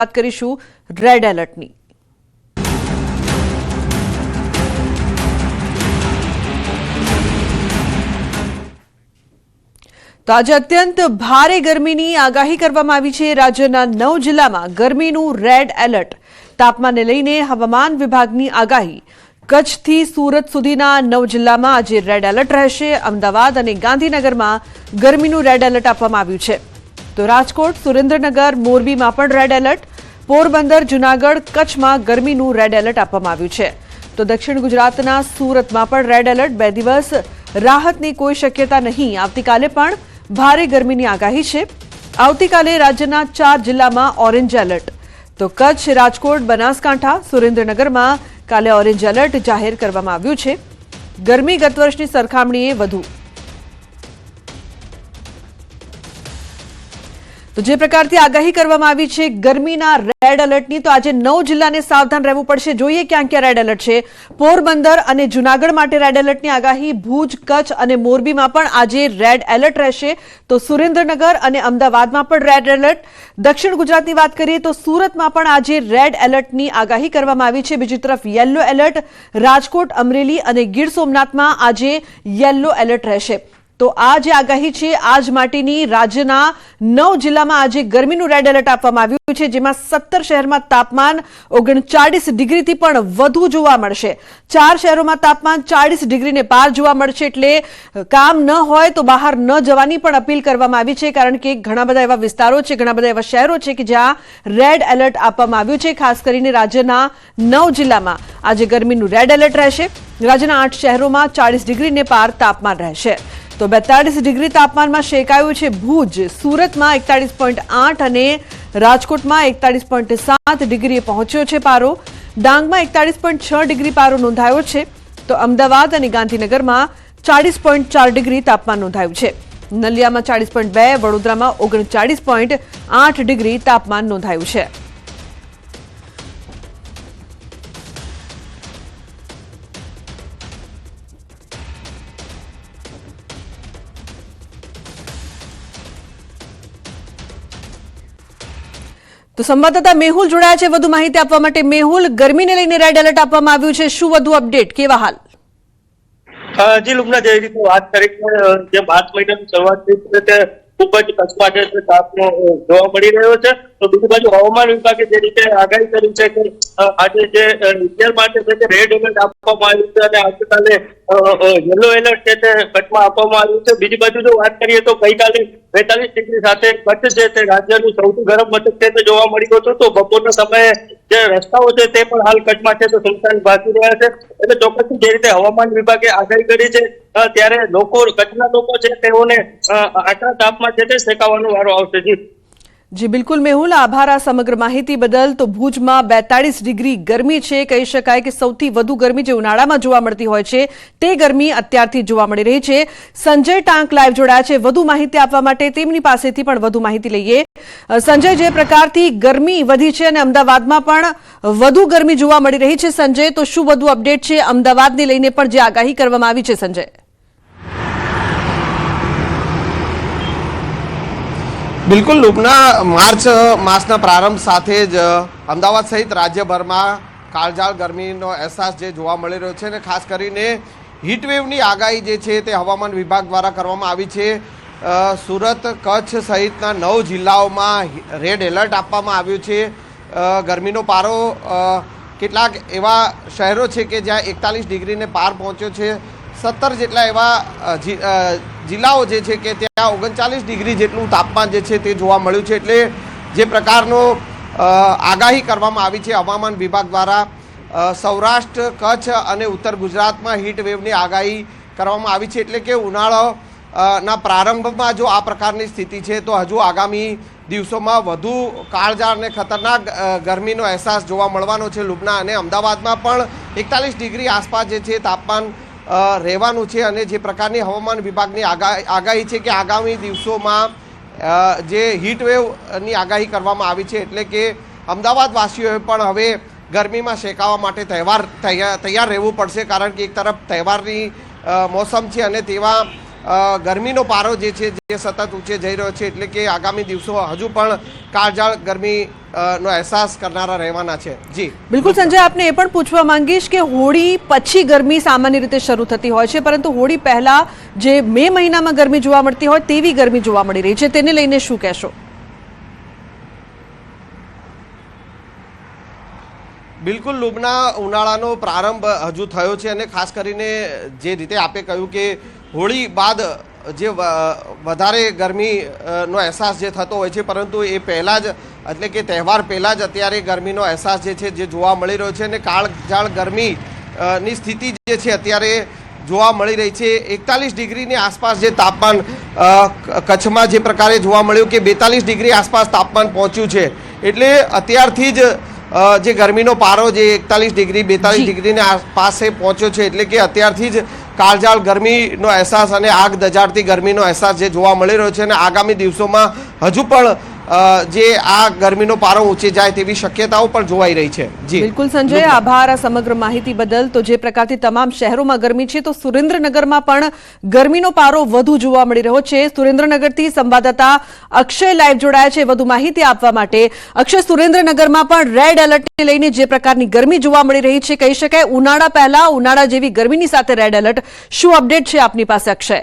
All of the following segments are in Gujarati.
વાત કરીશું રેડ એલર્ટની। તો આજે અત્યંત ભારે ગરમીની આગાહી કરવામાં આવી છે। રાજ્યના 9 જિલ્લામાં ગરમીનું રેડ એલર્ટ। તાપમાનને લઈને હવામાન વિભાગની આગાહી। કચ્છથી સુરત સુધીના 9 જિલ્લામાં આજે રેડ એલર્ટ રહેશે। અમદાવાદ અને ગાંધીનગરમાં ગરમીનું રેડ એલર્ટ આપવામાં આવ્યું છે। તો રાજકોટ, સુરેન્દ્રનગર, મોરબીમાં પણ રેડ એલર્ટ। પોરબંદર, જૂનાગઢ, કચ્છમાં ગરમીનું રેડ એલર્ટ આપવામાં આવ્યું છે। તો દક્ષિણ ગુજરાતના સુરતમાં પણ રેડ એલર્ટ। 2 દિવસ રાહતની કોઈ શક્યતા નહીં। આવતીકાલે પણ ભારે ગરમીની આગાહી છે। આવતીકાલે રાજ્યના 4 જિલ્લામાં ઓરેન્જ એલર્ટ। તો કચ્છ, રાજકોટ, બનાસકાંઠા, સુરેન્દ્રનગરમાં કાલે ઓરેન્જ એલર્ટ જાહેર કરવામાં આવ્યું છે। ગરમી ગત વર્ષની સરખામણીએ વધુ। તો જે પ્રકારથી આગાહી કરવામાં આવી છે ગરમીના રેડ એલર્ટની, તો આજે 9 જિલ્લાને સાવધાન રહેવું પડશે। જોઈએ ક્યાં ક્યાં રેડ એલર્ટ છે। પોરબંદર અને જૂનાગઢ માટે રેડ એલર્ટની આગાહી। ભુજ, કચ્છ અને મોરબીમાં પણ આજે રેડ એલર્ટ રહેશે। તો સુરેન્દ્રનગર અને અમદાવાદમાં પણ રેડ એલર્ટ। દક્ષિણ ગુજરાતની વાત કરીએ તો સુરતમાં પણ આજે રેડ એલર્ટની આગાહી કરવામાં આવી છે। બીજી તરફ યલો એલર્ટ રાજકોટ, અમરેલી અને ગીર સોમનાથમાં આજે યલો એલર્ટ રહેશે। તો આ જે આગાહી છે આજ માટેની રાજ્યના 9 જિલ્લામાં આજે ગરમીનું રેડ એલર્ટ આપવામાં આવ્યું છે, જેમાં 17 શહેરમાં તાપમાન 39 ડિગ્રીથી પણ વધુ જોવા મળશે। 4 શહેરોમાં તાપમાન 40 ડિગ્રીને પાર જોવા મળશે। એટલે કામ ન હોય તો બહાર ન જવાની પણ અપીલ કરવામાં આવી છે, કારણ કે ઘણા બધા એવા વિસ્તારો છે, ઘણા બધા એવા શહેરો છે કે જ્યાં રેડ એલર્ટ આપવામાં આવ્યું છે। ખાસ કરીને રાજ્યના 9 જિલ્લામાં આજે ગરમીનું રેડ એલર્ટ રહેશે। રાજ્યના 8 શહેરોમાં 40 ડિગ્રીને પાર તાપમાન રહેશે। તો 42 ડિગ્રી તાપમાનમાં શેકાયું છે ભુજ। સુરતમાં 41.8 અને રાજકોટમાં 41.7 ડિગ્રીએ પહોંચ્યો છે પારો। ડાંગમાં 41.6 ડિગ્રી પારો નોંધાયો છે। તો અમદાવાદ અને ગાંધીનગરમાં 40.4 ડિગ્રી તાપમાન નોંધાયું છે। નલિયામાં 40.2, વડોદરામાં 39.8 ડિગ્રી તાપમાન નોંધાયું છે। તો સંવાદદાતા મેહુલ જોડાયા છે વધુ માહિતી આપવા માટે। મેહુલ, ગરમીને લઈને રેડ એલર્ટ આપવામાં આવ્યું છે, શું વધુ અપડેટ, કેવા હાલ? જી લુમના, જે રીતે વાત કરી જે માર્ચ મહિનાની શરૂઆત થઈ છે તે ખૂબ જ કચ્છમાં તાપનો જોવા મળી રહ્યો છે। તો બીજી બાજુ હવામાન વિભાગે જે રીતે આગાહી કરી છે કે આજે જે ઇન્ડિયા માટે રેડ એલર્ટ આપવામાં આવ્યું છે અને આવતીકાલે યલો એલર્ટ છે તે કચ્છમાં આપવામાં આવ્યું છે। બીજી બાજુ જો વાત કરીએ તો ગઈકાલે 42 ડિગ્રી સાથે કચ્છ છે તે રાજ્યનું સૌથી ગરમ મથક છે તે જોવા મળ્યું હતું। તો બપોરના સમયે જે રસ્તાઓ છે તે પણ હાલ કચ્છમાં છે તો સુનસાન ભાસી રહ્યા છે। એટલે ચોક્કસથી જે રીતે હવામાન વિભાગે આગાહી કરી છે ત્યારે કચ્છના લોકો છે તેઓને આટલા તાપમાં છે તે શેકાવાનો વારો આવશે। જી બિલકુલ મેહુલ, આભાર આ સમગ્ર માહિતી બદલ। તો ભુજમાં 42 ડિગ્રી ગરમી છે। કહી શકાય કે સૌથી વધુ ગરમી જે ઉનાળામાં જોવા મળતી હોય છે તે ગરમી અત્યારથી જોવા મળી રહી છે। સંજય ટાંક લાઈવ જોડાયા છે વધુ માહિતી આપવા માટે, તેમની પાસેથી પણ વધુ માહિતી લઈએ। સંજય, જે પ્રકારથી ગરમી વધી છે અને અમદાવાદમાં પણ વધુ ગરમી જોવા મળી રહી છે, સંજય, તો શું વધુ અપડેટ છે અમદાવાદને લઈને પણ જે આગાહી કરવામાં આવી છે? સંજય, બિલકુલ લુબના, માર્ચ માસના પ્રારંભ સાથે જ અમદાવાદ સહિત રાજ્યભરમાં કાળઝાળ ગરમીનો અહેસાસ જે જોવા મળી રહ્યો છે અને ખાસ કરીને હીટવેવની આગાહી જે છે તે હવામાન વિભાગ દ્વારા કરવામાં આવી છે। સુરત, કચ્છ સહિતના 9 જિલ્લાઓમાં રેડ એલર્ટ આપવામાં આવ્યું છે। ગરમીનો પારો કેટલાક એવા શહેરો છે કે જ્યાં 41 ડિગ્રીને પાર પહોંચ્યો છે। 17 જેટલા એવા જિલ્લાઓ જે છે કે ત્યાં 39 ડિગ્રી જેટલું તાપમાન જે છે તે જોવા મળ્યું છે। એટલે જે પ્રકારનો આગાહી કરવામાં આવી છે હવામાન વિભાગ દ્વારા, સૌરાષ્ટ્ર, કચ્છ અને ઉત્તર ગુજરાતમાં હીટ વેવની આગાહી કરવામાં આવી છે। એટલે કે ઉનાળાના પ્રારંભમાં જો આ પ્રકારની સ્થિતિ છે તો હજુ આગામી દિવસોમાં વધુ કાળઝાળ અને ખતરનાક ગરમીનો અહેસાસ જોવા મળવાનો છે લુબના। અને અમદાવાદમાં પણ 41 ડિગ્રી આસપાસ જે છે તાપમાન રહેવાનું છે। અને જે પ્રકારની હવામાન વિભાગની આગાહી છે કે આગામી દિવસોમાં જે હીટવેવની આગાહી કરવામાં આવી છે, એટલે કે અમદાવાદવાસીઓએ પણ હવે ગરમીમાં શેકાવા માટે તૈયાર રહેવું પડશે, કારણ કે એક તરફ તહેવારની મોસમ છે અને તેવા ગરમીનો પારો જે છે જે સતત ઊંચે જઈ રહ્યો છે, એટલે કે આગામી દિવસો હજુ પણ કાળઝાળ ગરમી નો અહેસાસ કરનારા રહેવાના છે. જી બિલકુલ સંજય, આપને એ પણ પૂછવા માંગીશ કે હોળી પછી ગરમી સામાન્ય રીતે શરૂ થતી હોય છે, પરંતુ હોળી પહેલા જે મે મહિનામાં ગરમી જોવા મળતી હોય તેવી ગરમી જોવા મળી રહી છે, તેને લઈને શું કહેશો? બિલકુલ લુબના ઉનાળાનો પ્રારંભ હજુ થયો છે અને ખાસ કરીને જે રીતે આપે કહ્યું કે હોળી બાદ જે વધારે ગરમીનો અહેસાસ જે થતો હોય છે, પરંતુ એ પહેલાં જ એટલે કે તહેવાર પહેલાં જ અત્યારે ગરમીનો અહેસાસ જે છે જે જોવા મળી રહ્યો છે અને કાળઝાળ ગરમીની સ્થિતિ જે છે અત્યારે જોવા મળી રહી છે. 41 ડિગ્રીની આસપાસ જે તાપમાન કચ્છમાં જે પ્રકારે જોવા મળ્યું કે 42 ડિગ્રી આસપાસ તાપમાન પહોંચ્યું છે, એટલે અત્યારથી જ જે ગરમીનો પારો જે 41 ડિગ્રી 42 ડિગ્રીની આસપાસ પહોંચ્યો છે, એટલે કે અત્યારથી જ કાળઝાળ ગરમીનો અહેસાસ અને આગ દજાડતી ગરમીનો અહેસાસ જે જોવા મળી રહ્યો છે અને આગામી દિવસોમાં હજુ પણ જે આ ગરમીનો પારો ઊંચે જાય તેવી શક્યતાઓ પણ જોવાઈ રહી છે. જી બિલકુલ સંજય, આભાર આ સમગ્ર માહિતી બદલ. તો જે પ્રકારથી તમામ શહેરોમાં ગરમી છે, તો સુરેન્દ્રનગરમાં પણ ગરમીનો પારો વધુ જોવા મળી રહ્યો છે. સુરેન્દ્રનગરથી સંવાદદાતા અક્ષય લાઈવ જોડાયા છે વધુ માહિતી આપવા માટે. અક્ષય, સુરેન્દ્રનગરમાં પણ રેડ એલર્ટને લઈને જે પ્રકારની ગરમી જોવા મળી રહી છે, કહી શકાય ઉનાળા પહેલા ઉનાળા જેવી ગરમીની સાથે રેડ એલર્ટ, શું અપડેટ છે આપની પાસે અક્ષય?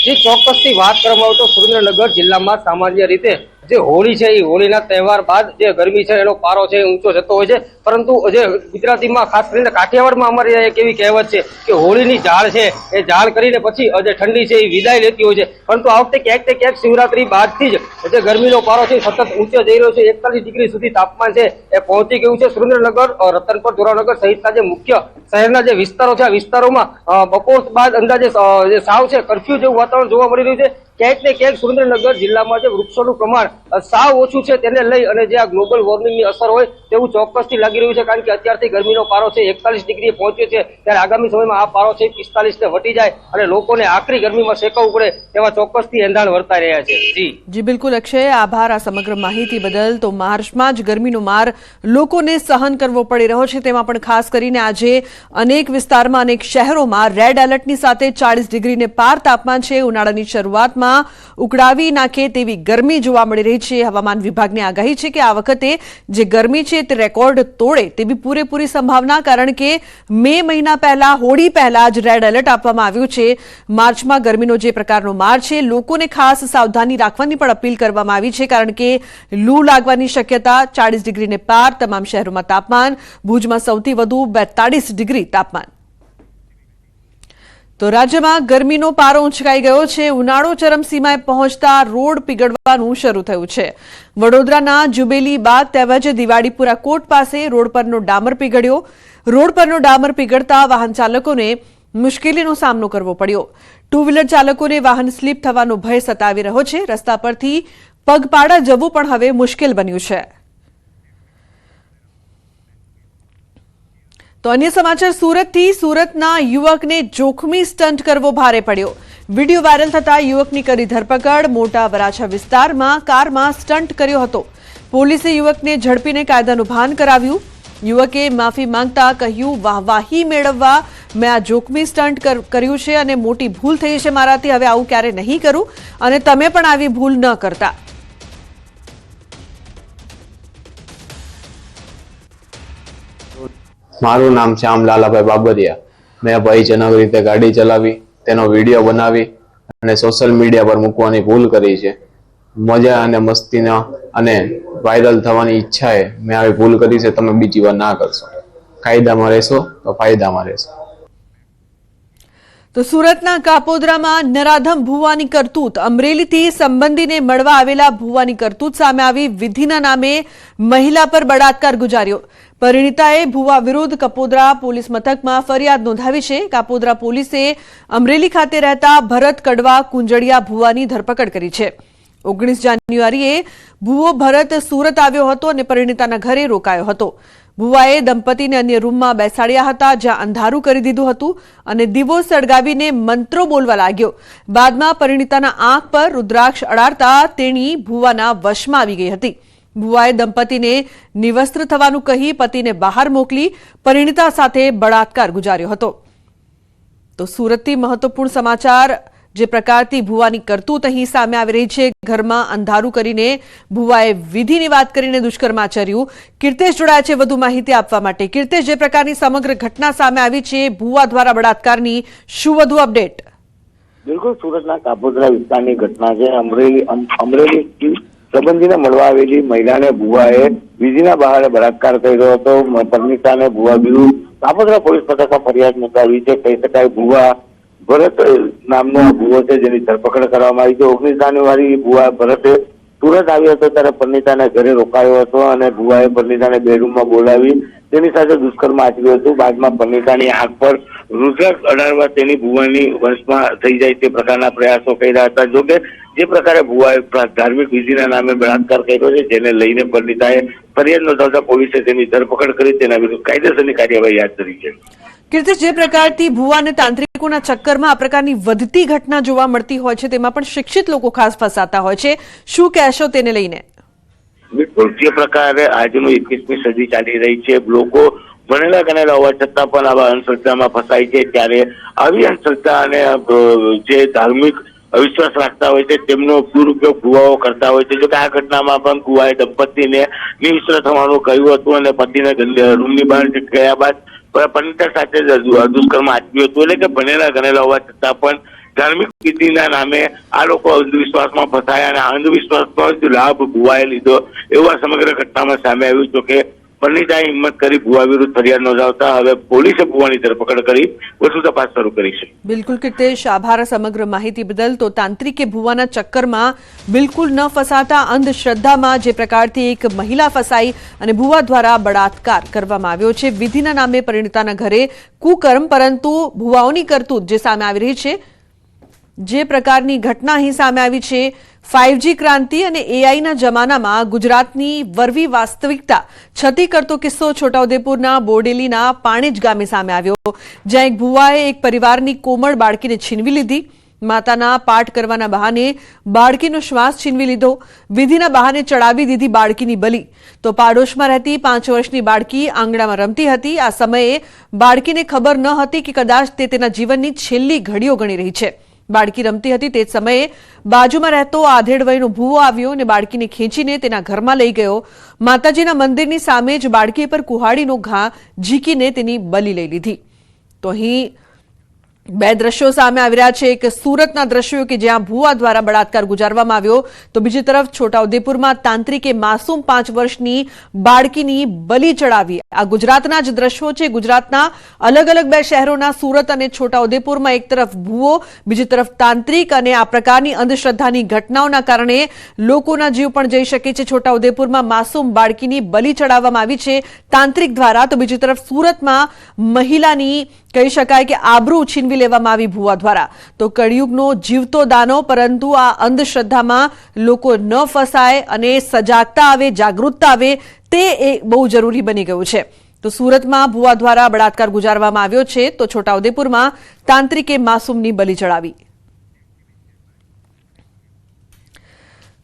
જે ચોક્કસથી વાત કરવામાં આવે તો સુરેન્દ્રનગર જિલ્લામાં સામાન્ય રીતે જે હોળી છે એ હોળીના તહેવાર બાદ જે ગરમી છે એનો પારો છે ઊંચો જતો હોય છે, પરંતુ જે ગુજરાતીમાં ખાસ કરીને કાઠિયાવાડમાં અમારી એક એવી કહેવત છે કે હોળીની ઝાળ છે એ ઝાળ કરીને પછી જે ઠંડી છે એ વિદાય લેતી હોય છે, પરંતુ આ વખતે ક્યાંક ને ક્યાંક શિવરાત્રી બાદથી જ જે ગરમીનો પારો છે સતત ઊંચો જઈ રહ્યો છે. 41 ડિગ્રી સુધી તાપમાન છે એ પહોંચી ગયું છે. સુરેન્દ્રનગર, રતનપર, ધોરાનગર સહિતના જે મુખ્ય શહેરના જે વિસ્તારો છે આ વિસ્તારોમાં બપોર બાદ અંદાજે સાવ છે કર્ફ્યુ જેવું વાતાવરણ જોવા મળી રહ્યું છે. ક્યાંક ને ક્યાંક સુરેન્દ્રનગર જિલ્લામાં જે વૃક્ષોનું પ્રમાણ સાવ ઓછું છે તેને લઈ અને જે આ ગ્લોબલ વોર્મિંગની અસર હોય તેવું ચોક્કસથી લાગી રહ્યું છે, કારણ કે અત્યારથી ગરમીનો પારો છે 41 ડિગ્રીએ પહોંચ્યો છે, ત્યારે આગામી સમયમાં આ પારો છે 45 ને વટી જાય અને લોકોને આખરી ગરમીમાં શેકવવું પડે તેવા ચોક્કસથી એંધાણ વર્તાઈ રહ્યા છે. જી બિલકુલ અક્ષય, આભાર આ સમગ્ર માહિતી બદલ. તો માર્ચમાં જ ગરમીનો માર લોકોને સહન કરવો પડી રહ્યો છે, તેમાં પણ ખાસ કરીને આજે અનેક વિસ્તારમાં અનેક શહેરોમાં રેડ એલર્ટની સાથે 40 ડિગ્રીને પાર તાપમાન છે. ઉનાળાની શરૂઆતમાં ઉકળાવી નાખે તેવી ગરમી જોવા મળી રહી છે. હવામાન વિભાગની આગાહી છે કે આ વખતે જે ગરમી છે તે રેકોર્ડ તોડે તેવી પૂરેપૂરી સંભાવના, કારણ કે મે મહિના પહેલા હોળી પહેલા જ રેડ એલર્ટ આપવામાં આવ્યું છે. માર્ચમાં ગરમીનો જે પ્રકારનો માર છે, લોકોને ખાસ સાવધાની રાખવાની પણ અપીલ કરવામાં આવી છે, કારણ કે લૂ લાગવાની શક્યતા. 40 ડિગ્રીને પાર તમામ શહેરોમાં તાપમાન, ભુજમાં સૌથી વધુ 42 ડિગ્રી તાપમાન. તો રાજ્યમાં ગરમીનો પારો ઊંચકાઈ ગયો છે. ઉનાળો ચરમસીમાએ પહોંચતા રોડ પીગળવાનું શરૂ થયું છે. વડોદરાના જુબેલી બાગ તેમજ દિવાળીપુરા કોટ પાસે રોડ પરનો ડામર પીગળ્યો. રોડ પરનો ડામર પીગળતા વાહન ચાલકોને મુશ્કેલીનો સામનો કરવો પડ્યો. ટુ વ્હીલર ચાલકોને વાહન સ્લીપ થવાનો ભય સતાવી રહ્યો છે. રસ્તા પરથી પગપાળા જવું પણ હવે મુશ્કેલ બન્યું છે. તો અન્ય સમાચાર સુરતથી. સુરતના યુવકને જોખમી સ્ટન્ટ કરવો ભારે પડ્યો. વિડીયો વાયરલ થતા યુવકની કરી ધરપકડ. મોટા વરાછા વિસ્તારમાં કારમાં સ્ટન્ટ કર્યો હતો. પોલીસે યુવકને ઝડપીને કાયદાનું ભાન કરાવ્યું. યુવકે માફી માંગતા કહ્યું, વાહવાહી મેળવવા મેં આ જોખમી સ્ટન્ટ કર્યું છે અને મોટી ભૂલ થઈ છે મારાથી. હવે આવું ક્યારે નહીં કરું અને તમે પણ આવી ભૂલ ન કરતા. મારું નામ શ્યામ લાલાભાઈ બાબરિયા. મેં ભયજનક રીતે ગાડી ચલાવી, તેનો વિડીયો બનાવી અને સોશિયલ મીડિયા પર મૂકવાની ભૂલ કરી છે. મજા અને મસ્તીના અને વાયરલ થવાની ઈચ્છાએ મેં આવી ભૂલ કરી છે. તમે બીજી વાર ના કરશો. કાયદામાં રહેશો તો ફાયદામાં રહેશો. તો સુરતના કાપોદ્રામાં નરાધમ ભુવાની કરતૂત. અમરેલીથી સંબંધીને મળવા આવેલા ભુવાની કરતૂત સામે આવી. વિધિના નામે મહિલા પર બળાત્કાર ગુજાર્યો. પરિણીતાએ ભુવા વિરુદ્ધ કપોદ્રા પોલીસ મથકમાં ફરિયાદ નોંધાવી છે. કાપોદ્રા પોલીસે અમરેલી ખાતે રહેતા ભરત કડવા કુંજડિયા ભુવાની ધરપકડ કરી છે. 19 જાન્યુઆરીએ ભુવો ભરત સુરત આવ્યો હતો અને પરિણીતાના ઘરે રોકાયો હતો. ભુવાએ દંપતીને અન્ય રૂમમાં બેસાડ્યા હતા, જ્યાં અંધારું કરી દીધું હતું અને દીવો સળગાવીને મંત્રો બોલવા લાગ્યો. બાદમાં પરિણીતાના આંખ પર રુદ્રાક્ષ અડાડતા તેણી ભુવાના વશમાં આવી ગઈ હતી. ભુવાએ દંપતીને નિવસ્ત્ર થવાનું કહી પતિને બહાર મોકલી પરિણીતા સાથે બળાત્કાર ગુજાર્યો હતો. તો સુરતથી મહત્વપૂર્ણ સમાચાર. જે પ્રકારથી ભુવાની કરતૂત અહીં સામે આવી રહી છે. ઘરમાં અંધારું કરીને ભુવાએ વિધિની વાત કરીને દુષ્કર્મ આચર્યું. કીર્તેશ જોડાયા છે વધુ માહિતી આપવા માટે. કીર્તેશ, જે પ્રકારની સમગ્ર ઘટના સામે આવી છે ભુવા દ્વારા બળાત્કારની, શું વધુ અપડેટ? બિલકુલ, સુરતના કાપોદ્રા વિસ્તારની ઘટના છે. અમરેલી સંબંધીને મળવા આવેલી મહિલાને ભુવાએ વિધિના બહારે બળાત્કાર કર્યો હતો. પરમિતાને ભુવા વિરુદ્ધ કાપોદ્રા પોલીસ મથકમાં ફરિયાદ નોંધાવી છે. કહી શકાય ભુવા ભરત નામનો ભુવો છે જેની ધરપકડ કરવામાં આવી છે. 19 જાન્યુઆરી ભુવા ભરતે સુરત આવ્યો હતો ત્યારે પરમિતાના ઘરે રોકાયો હતો અને ભુવાએ પરમિતાને બેડરૂમમાં બોલાવી તેની સાથે દુષ્કર્મ આચર્યું હતું. બાદમાં પરમિતાની આંખ પર રુદ્રાક્ષ અડાડવા તેની ભુવાની વંશમાં થઈ જાય તે પ્રકારના પ્રયાસો કર્યા હતા. જોકે જે પ્રકારે ભુવાએ ધાર્મિક વિધિના નામે બળાત્કાર કર્યો છે જેને લઈને પરમિતાએ ફરિયાદ નોંધાવતા પોલીસે તેની ધરપકડ કરી તેના વિરુદ્ધ કાયદેસરની કાર્યવાહી હાથ ધરી છે. કીર્તિશ, જે પ્રકારથી ભુવા અને તાંત્રિકોના ચક્કરમાં આ પ્રકારની વધતી ઘટના જોવા મળતી હોય છે તેમાં પણ શિક્ષિત લોકો ખાસ ફસાતા હોય છે, શું કહેશો તેને લઈને? બિલકુલ, જે પ્રકારે આજનું 21મી સદી ચાલી રહી છે, લોકો ભણેલા ગણેલા હોવા છતાં પણ આવા અંધશ્રદ્ધામાં ફસાય છે. ત્યારે આવી અંધશ્રદ્ધા અને જે ધાર્મિક અવિશ્વાસ રાખતા હોય છે તેમનો દુરુપયોગ ભુવાઓ કરતા હોય છે. જોકે આ ઘટનામાં પણ ભુવાએ દંપતીને નિવસ્ત્ર થવાનું કહ્યું હતું અને પતિને રૂમની બહાર ગયા બાદ પરમિતા સાથે દુષ્કર્મ આચર્યું હતું. એટલે કે ભણેલા ગણેલા હોવા છતાં પણ ધાર્મિક વિધિના નામે આ લોકો અંધવિશ્વાસમાં ફસાયા અને અંધવિશ્વાસનો જ લાભ ભુવાએ લીધો એવું આ સમગ્ર ઘટનામાં સામે આવ્યું. જો કે પરમિતાએ હિંમત કરી ભુવા વિરુદ્ધ ફરિયાદ નોંધાવતા હવે પોલીસે ભુવાની ધરપકડ કરી વધુ તપાસ શરૂ કરી છે. બિલકુલ કીર્તેશ, આભાર સમગ્ર માહિતી બદલ. તો તાંત્રિકે ભુવાના ચક્કરમાં બિલકુલ ન ફસાતા અંધશ્રદ્ધામાં જે પ્રકારથી એક મહિલા ફસાઈ અને ભુવા દ્વારા બળાત્કાર કરવામાં આવ્યો છે. વિધિના નામે પરિણીતાના ઘરે કુકર્મ, પરંતુ ભુવાઓની કરતૂત જે સામે આવી રહી છે, જે પ્રકારની ઘટના અહીં સામે આવી છે, 5G ક્રાંતિ અને એઆઈના જમાનામાં ગુજરાતની વરવી વાસ્તવિકતા છતી કરતો કિસ્સો છોટાઉદેપુરના બોડેલીના પાણેજ ગામે સામે આવ્યો, જ્યાં એક ભુવાએ એક પરિવારની કોમળ બાળકીને છીનવી લીધી. માતાના પાઠ કરવાના બહાને બાળકીનો શ્વાસ છીનવી લીધો. વિધિના બહાને ચડાવી દીધી બાળકીની બલી. તો પાડોશમાં રહેતી 5 વર્ષની બાળકી આંગણામાં રમતી હતી. આ સમયે બાળકીને ખબર ન હતી કે કદાચ તે તેના જીવનની છેલ્લી ઘડીઓ ગણી રહી છે. બાળકી રમતી હતી તે જ સમયે બાજુમાં રહેતો આધેડ વયનો ભુવો આવ્યો અને બાળકીને ખેંચીને તેના ઘરમાં લઈ ગયો. માતાજીના મંદિરની સામે જ બાળકી પર કુહાડીનો ઘા ઝીકીને તેની બલી લઈ લીધી. તો અહીં બે દ્રશ્યો સામે આવી રહ્યા છે. એક સુરતના દ્રશ્યો કે જ્યાં ભુવા દ્વારા બળાત્કાર ગુજારવામાં આવ્યો, તો બીજી તરફ છોટાઉદેપુરમાં તાંત્રિકે માસૂમ 5 વર્ષની બાળકીની બલી ચડાવી. આ ગુજરાતના જ દ્રશ્યો છે. ગુજરાતના અલગ અલગ બે શહેરોના સુરત અને છોટાઉદેપુરમાં એક તરફ ભુવો, બીજી તરફ તાંત્રિક અને આ પ્રકારની અંધશ્રદ્ધાની ઘટનાઓના કારણે લોકોના જીવ પણ જઈ શકે છે. છોટાઉદેપુરમાં માસૂમ બાળકીની બલી ચડાવવામાં આવી છે તાંત્રિક દ્વારા, તો બીજી તરફ સુરતમાં મહિલાની કહી શકાય કે આબરૂ છીનવી લેવામાં આવી ભુવા દ્વારા. તો કળિયુગનો જીવતો દાનો, પરંતુ આ અંધશ્રદ્ધામાં લોકો ન ફસાય અને સજાગતા આવે, જાગૃતતા આવે તે બહુ જરૂરી બની ગયું છે. તો સુરતમાં ભુવા દ્વારા બળાત્કાર ગુજારવામાં આવ્યો છે, તો છોટાઉદેપુરમાં તાંત્રિકે માસૂમની બલી ચડાવી.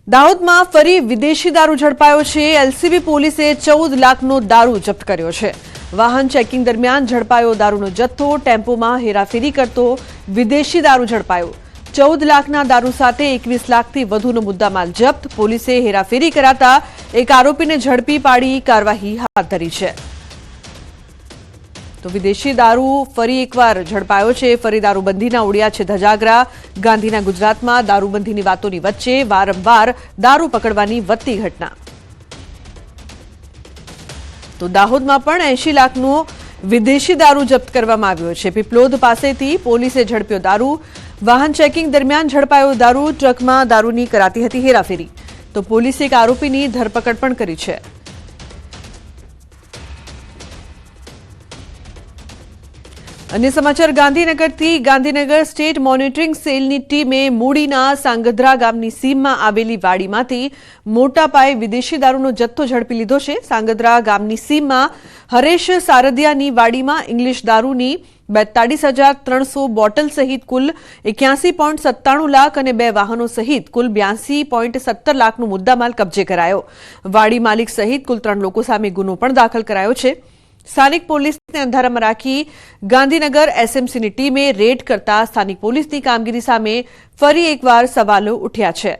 દાહોદમાં ફરી વિદેશી દારૂ ઝડપાયો છે. એલસીબી પોલીસે 14 લાખનો દારૂ જપ્ત કર્યો છે. વાહન ચેકિંગ દરમિયાન ઝડપાયો દારૂનો જથ્થો. ટેમ્પોમાં હેરાફેરી કરતો વિદેશી દારૂ ઝડપાયો. 14 લાખના દારૂ સાથે 21 લાખથી વધુનો મુદ્દામાલ જપ્ત. પોલીસે હેરાફેરી કરાતા એક આરોપીને ઝડપી પાડી કાર્યવાહી હાથ ધરી છે. તો વિદેશી દારૂ ફરી એકવાર ઝડપાયો છે. ફરી દારૂબંધીના ઉડ્યા છે ધજાગરા. ગાંધીના ગુજરાતમાં દારૂબંધીની વાતોની વચ્ચે વારંવાર દારૂ પકડવાની વધતી ઘટના. તો દાહોદમાં પણ 80 લાખનો વિદેશી દારૂ જપ્ત કરવામાં આવ્યો છે. પીપલોદ પાસેથી પોલીસે ઝડપ્યો દારૂ. વાહન ચેકિંગ દરમિયાન ઝડપાયો દારૂ. ટ્રકમાં દારૂની કરાતી હતી હેરાફેરી. તો પોલીસે એક આરોપીની ધરપકડ પણ કરી છે. અન્ય સમાચાર ગાંધીનગરથી. ગાંધીનગર સ્ટેટ મોનિટરિંગ સેલની ટીમે મૂડીના સાંગધ્રા ગામની સીમમાં આવેલી વાડીમાંથી મોટા પાયે વિદેશી દારૂનો જથ્થો ઝડપી લીધો છે. સાંગધ્રા ગામની સીમમાં હરેશ સારદિયાની વાડીમાં ઇંગ્લિશ દારૂની 42,300 બોટલ સહિત કુલ 81.97 લાખ અને 2 વાહનો સહિત કુલ 82.17 લાખનો મુદ્દામાલ કબજે કરાયો. વાડી માલિક સહિત કુલ 3 લોકો સામે ગુનો પણ દાખલ કરાયો છે. સ્થાનિક પોલીસને અંધારામાં રાખી ગાંધીનગર એસએમસીની ટીમે રેડ કરતા સ્થાનિક પોલીસની કામગીરી સામે ફરી એકવાર સવાલો ઉઠ્યા છે.